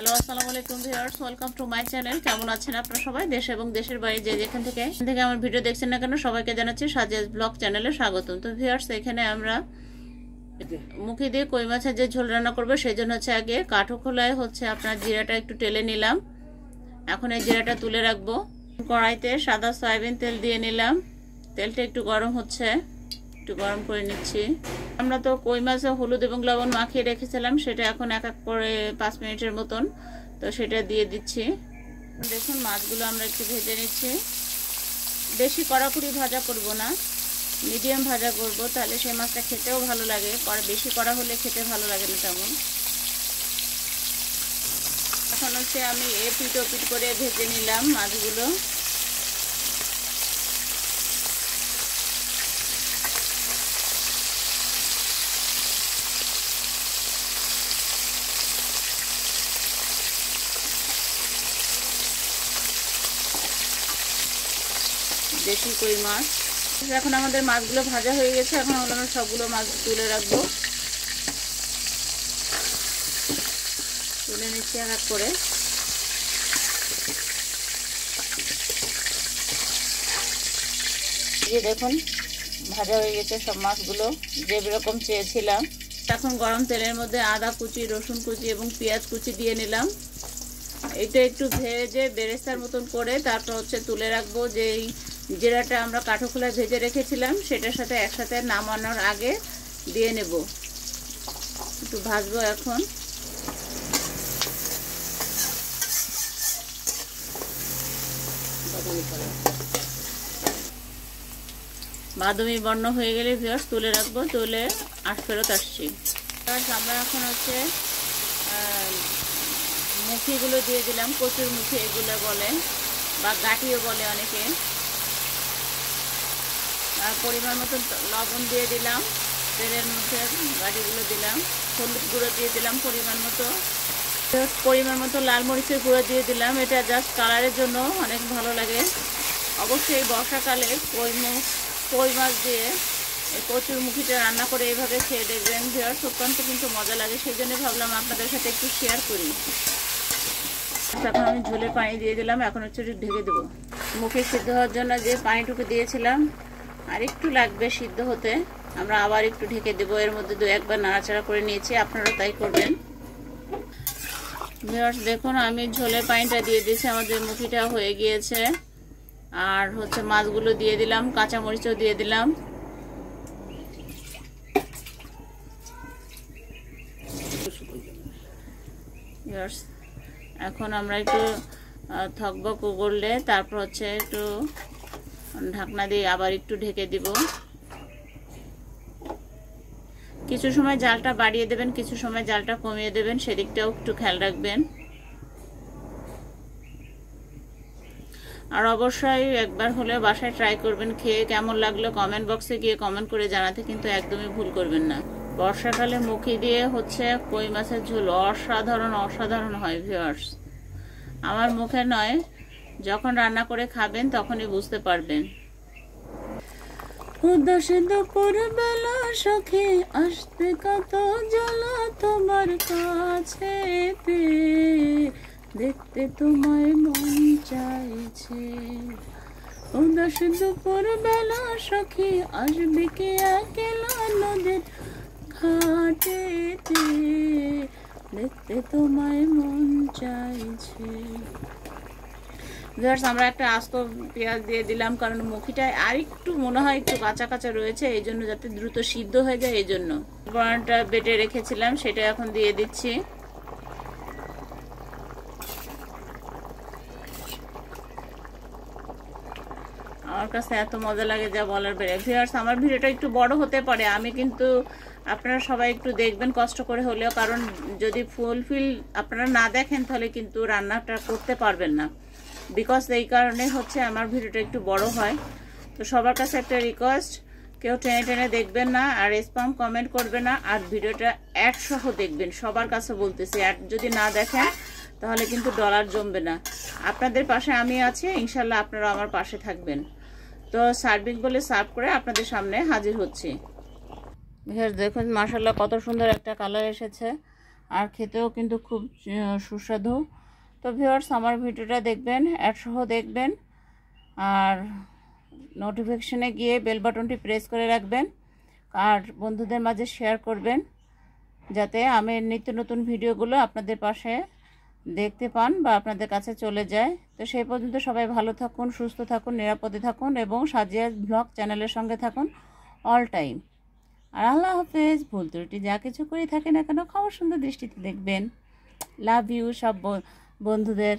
Hello, আসসালামু আলাইকুম viewers, welcome to my channel. কেমন আছেন আপনারা সবাই? দেশ এবং দেশের বাইরে যে যেখান থেকে আমার ভিডিও দেখছেন না কেন, সবাইকে জানাচ্ছি সাজেস ব্লগ চ্যানেলে স্বাগতম। তো ভিউয়ার্স, এখানে আমরা মুখি দিয়ে কই মাছের যে ঝোল রান্না করবো সেই জন্য আগে কাঠো খোলায় আপনার জিরাটা একটু টেলে নিলাম। এখন এই জিরাটা তুলে রাখবো। কড়াইতে সাদা সয়াবিন তেল দিয়ে নিলাম। তেলটা একটু গরম হচ্ছে, একটু গরম করে নিচ্ছি। আমরা তো কই মাছে হলুদ এবং লবণ মাখিয়ে রেখেছিলাম, সেটা এখন এক এক করে 5 মিনিটের মতন তো সেটা দিয়ে দিচ্ছি। দেখুন, মাছগুলো আমরা একটু ভেজে নিচ্ছি। বেশি কড়াকড়ি ভাজা করব না, মিডিয়াম ভাজা করব, তাহলে সেই মাছটা খেতেও ভালো লাগে। বেশি কড়া হলে খেতে ভালো লাগে না তেমন। এখন আমি এপিট ওপিট করে ভেজে নিলাম মাছগুলো। দেশি কই মাছ। এখন আমাদের মাছগুলো ভাজা হয়ে গেছে। এখন আমরা সবগুলো মাছ তুলে রাখবো, তুলে নিচ্ছি এক এক করে। এই দেখুন, ভাজা হয়ে গেছে সব মাছগুলো, যেরকম চেয়েছিলাম। এখন গরম তেলের মধ্যে আদা কুচি, রসুন কুচি এবং পেঁয়াজ কুচি দিয়ে নিলাম। এটা একটু ভেজে বেরেস্তার মতন করে তারপর তুলে রাখবো। যে জিরাটা আমরা কাঠো খোলায় ভেজে রেখেছিলাম সেটার সাথে একসাথে নামানোর আগে দিয়ে নেব। একটু ভাজবো এখন। বাদামি বর্ণ হয়ে গেলে ভিউয়ার্স তুলে রাখবো, তুলে ফেরত আসছি। আমরা এখন মুখিগুলো দিয়ে দিলাম। কচুর মুখি এগুলো বলে, বা গাঁটিও বলে অনেকে। আর পরিমাণ মতো লবণ দিয়ে দিলাম, তেলের মধ্যে গাঁটিগুলো দিলাম। হলুদ গুঁড়ো দিয়ে দিলাম পরিমাণ মতো লাল মরিচের গুঁড়ো দিয়ে দিলাম। এটা জাস্ট কালারের জন্য, অনেক ভালো লাগে। অবশ্যই বর্ষাকালে কই মাছ দিয়ে এই কচুর মুখিটা রান্না করে এইভাবে খেয়ে দেখবেন ভিউয়ার্স, অত্যন্ত কিন্তু মজা লাগে। সেই জন্য ভাবলাম আপনাদের সাথে একটু শেয়ার করি। এখন আমি ঝোলে পানি দিয়ে দিলাম। এখন একটু ঢেকে দেবো। মুখে সিদ্ধ হওয়ার জন্য যে পানিটুকু দিয়েছিলাম আর একটু লাগবে সিদ্ধ হতে। আমরা আবার একটু ঢেকে দেবো। এর মধ্যে 2-1 বার নাড়াচাড়া করে নিয়েছি, আপনারা তাই করবেন। ভিউয়ার্স দেখুন, আমি ঝোলের পানিটা দিয়ে দিয়েছি, আমাদের মুখিটা হয়ে গিয়েছে। আর মাছগুলো দিয়ে দিলাম, কাঁচা মরিচও দিয়ে দিলাম। এখন আমরা একটু থকবক করলে তারপর একটু ঢাকনা দিয়ে আবার একটু ঢেকে দিব। কিছু সময় জালটা বাড়িয়ে দেবেন, কিছু সময় জালটা কমিয়ে দেবেন, সেদিকটাও একটু খেয়াল রাখবেন। আর অবশ্যই একবার হলে বাসায় ট্রাই করবেন। খেয়ে কেমন লাগলো কমেন্ট বক্সে গিয়ে কমেন্ট করে জানাতে কিন্তু একদমই ভুল করবেন না। বর্ষাকালে মুখি দিয়ে কই মাছের ঝোল অসাধারণ অসাধারণ হয় ভিউয়ার্স। আমার মুখে নয়, যখন রান্না করে খাবেন তখনই বুঝতে পারবেন। উদাসে দুপুর বেলা সখী আসতে কত জ্বালা তোমার কাছে, দেখতে তোমায় মন চাইছে। উদাসে দুপুর বেলা সখী আসবে কি একলা নদীর ঘাটেতে, দেখতে তোমায় মন চাইছে। ভিউয়ার্স, আমরা একটা আস্ত পেঁয়াজ দিয়ে দিলাম, কারণ মুখিটা আর একটু মনে হয় একটু কাঁচা কাঁচা রয়েছে, এই জন্য যাতে দ্রুত সিদ্ধ হয়ে যায়। এই জন্য বড়াটা বেটে রেখেছিলাম, সেটা এখন দিয়ে দিচ্ছি। আমার কাছে এত মজা লাগে যা বলার বাইরে। ভিউয়ার্স, আমার ভিডিওটা একটু বড় হতে পারে, আমি কিন্তু আপনারা সবাই একটু দেখবেন কষ্ট করে হলেও, কারণ যদি ফুলফিল আপনারা না দেখেন তাহলে কিন্তু রান্নাটা করতে পারবেন না। বিকজ এই কারণে আমার ভিডিওটা একটু বড় হয়। তো সবার কাছে একটা রিকোয়েস্ট, কেউ টেনে টেনে দেখবেন না, আর স্প্যাম কমেন্ট করবে না, আর ভিডিওটা অ্যাড সহ দেখবেন। সবার কাছে বলতেছি, অ্যাড যদি না দেখেন তাহলে কিন্তু ডলার জমবে না। আপনাদের পাশে আমি আছি, ইনশাল্লাহ আপনারা আমার পাশে থাকবেন। তো সার্ভিং বলে সার্ভ করে আপনাদের সামনে হাজির হচ্ছি। দেখুন মাশাআল্লাহ কত সুন্দর একটা কালার এসেছে। আর খেতেও কিন্তু খুব সুস্বাদু। তো ভিউয়ার্স, আমার ভিডিওটা দেখবেন, অ্যাড সহ দেখবেন, আর নোটিফিকেশনে গিয়ে বেল বাটনটি প্রেস করে রাখবেন, আর বন্ধুদের মাঝে শেয়ার করবেন যাতে আমি নিত্য নতুন ভিডিওগুলো আপনাদের পাশে দেখতে পান বা আপনাদের কাছে চলে যায়। তো সেই পর্যন্ত সবাই ভালো থাকুন, সুস্থ থাকুন, নিরাপদে থাকুন এবং সাজিয়াস ব্লগ চ্যানেলের সঙ্গে থাকুন অল টাইম। আর আল্লাহ হাফেজ। ভুল ত্রুটি যা কিছু করে থাকে না কেন ক্ষমা সুন্দর দৃষ্টিতে দেখবেন। লাভ ইউ সব বন্ধুদের।